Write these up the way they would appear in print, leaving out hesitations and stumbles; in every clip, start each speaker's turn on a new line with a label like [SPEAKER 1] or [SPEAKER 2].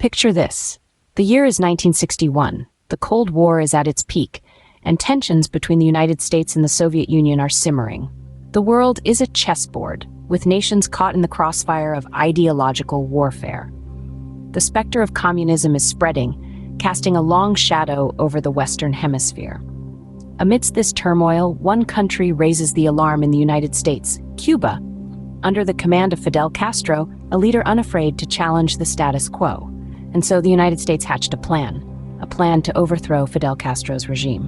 [SPEAKER 1] Picture this. The year is 1961. The Cold War is at its peak, and tensions between the United States and the Soviet Union are simmering. The world is a chessboard, with nations caught in the crossfire of ideological warfare. The specter of communism is spreading, casting a long shadow over the Western Hemisphere. Amidst this turmoil, one country raises the alarm in the United States, Cuba. Under the command of Fidel Castro, a leader unafraid to challenge the status quo. And so the United States hatched a plan to overthrow Fidel Castro's regime.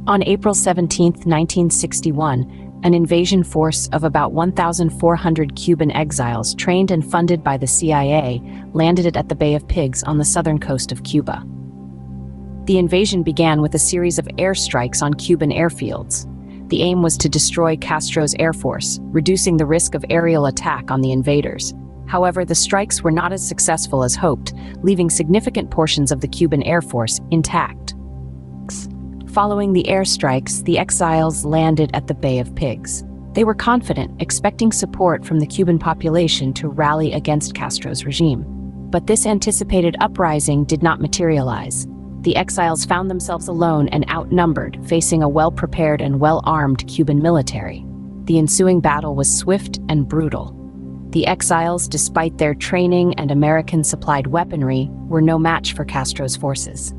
[SPEAKER 1] On April 17, 1961, an invasion force of about 1,400 Cuban exiles, trained and funded by the CIA, landed at the Bay of Pigs on the southern coast of Cuba. The invasion began with a series of airstrikes on Cuban airfields. The aim was to destroy Castro's air force, reducing the risk of aerial attack on the invaders. However, the strikes were not as successful as hoped, leaving significant portions of the Cuban air force intact. Following the airstrikes, the exiles landed at the Bay of Pigs. They were confident, expecting support from the Cuban population to rally against Castro's regime. But this anticipated uprising did not materialize. The exiles found themselves alone and outnumbered, facing a well-prepared and well-armed Cuban military. The ensuing battle was swift and brutal. The exiles, despite their training and American-supplied weaponry, were no match for Castro's forces.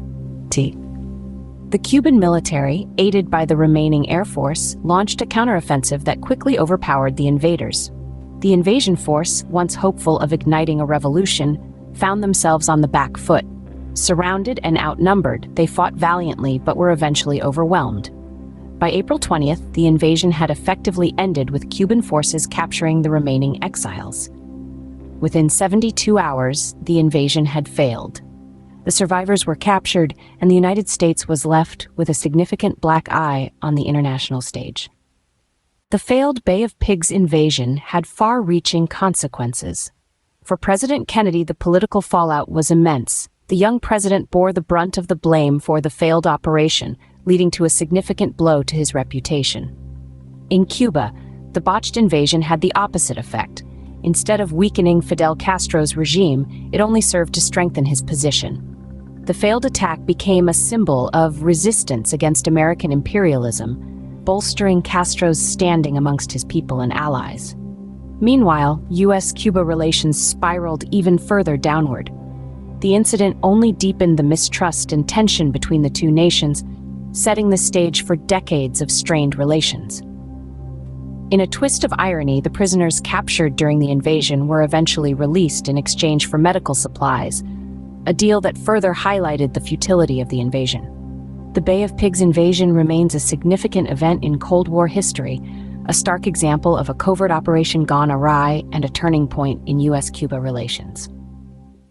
[SPEAKER 1] The Cuban military, aided by the remaining air force, launched a counteroffensive that quickly overpowered the invaders. The invasion force, once hopeful of igniting a revolution, found themselves on the back foot. Surrounded and outnumbered, they fought valiantly but were eventually overwhelmed. By April 20th, the invasion had effectively ended, with Cuban forces capturing the remaining exiles. Within 72 hours, the invasion had failed. The survivors were captured, and the United States was left with a significant black eye on the international stage. The failed Bay of Pigs invasion had far-reaching consequences. For President Kennedy, the political fallout was immense. The young president bore the brunt of the blame for the failed operation, leading to a significant blow to his reputation. In Cuba, the botched invasion had the opposite effect. Instead of weakening Fidel Castro's regime, it only served to strengthen his position. The failed attack became a symbol of resistance against American imperialism, bolstering Castro's standing amongst his people and allies. Meanwhile, U.S.-Cuba relations spiraled even further downward. The incident only deepened the mistrust and tension between the two nations, setting the stage for decades of strained relations. In a twist of irony, the prisoners captured during the invasion were eventually released in exchange for medical supplies, a deal that further highlighted the futility of the invasion. The Bay of Pigs invasion remains a significant event in Cold War history, a stark example of a covert operation gone awry and a turning point in U.S.-Cuba relations.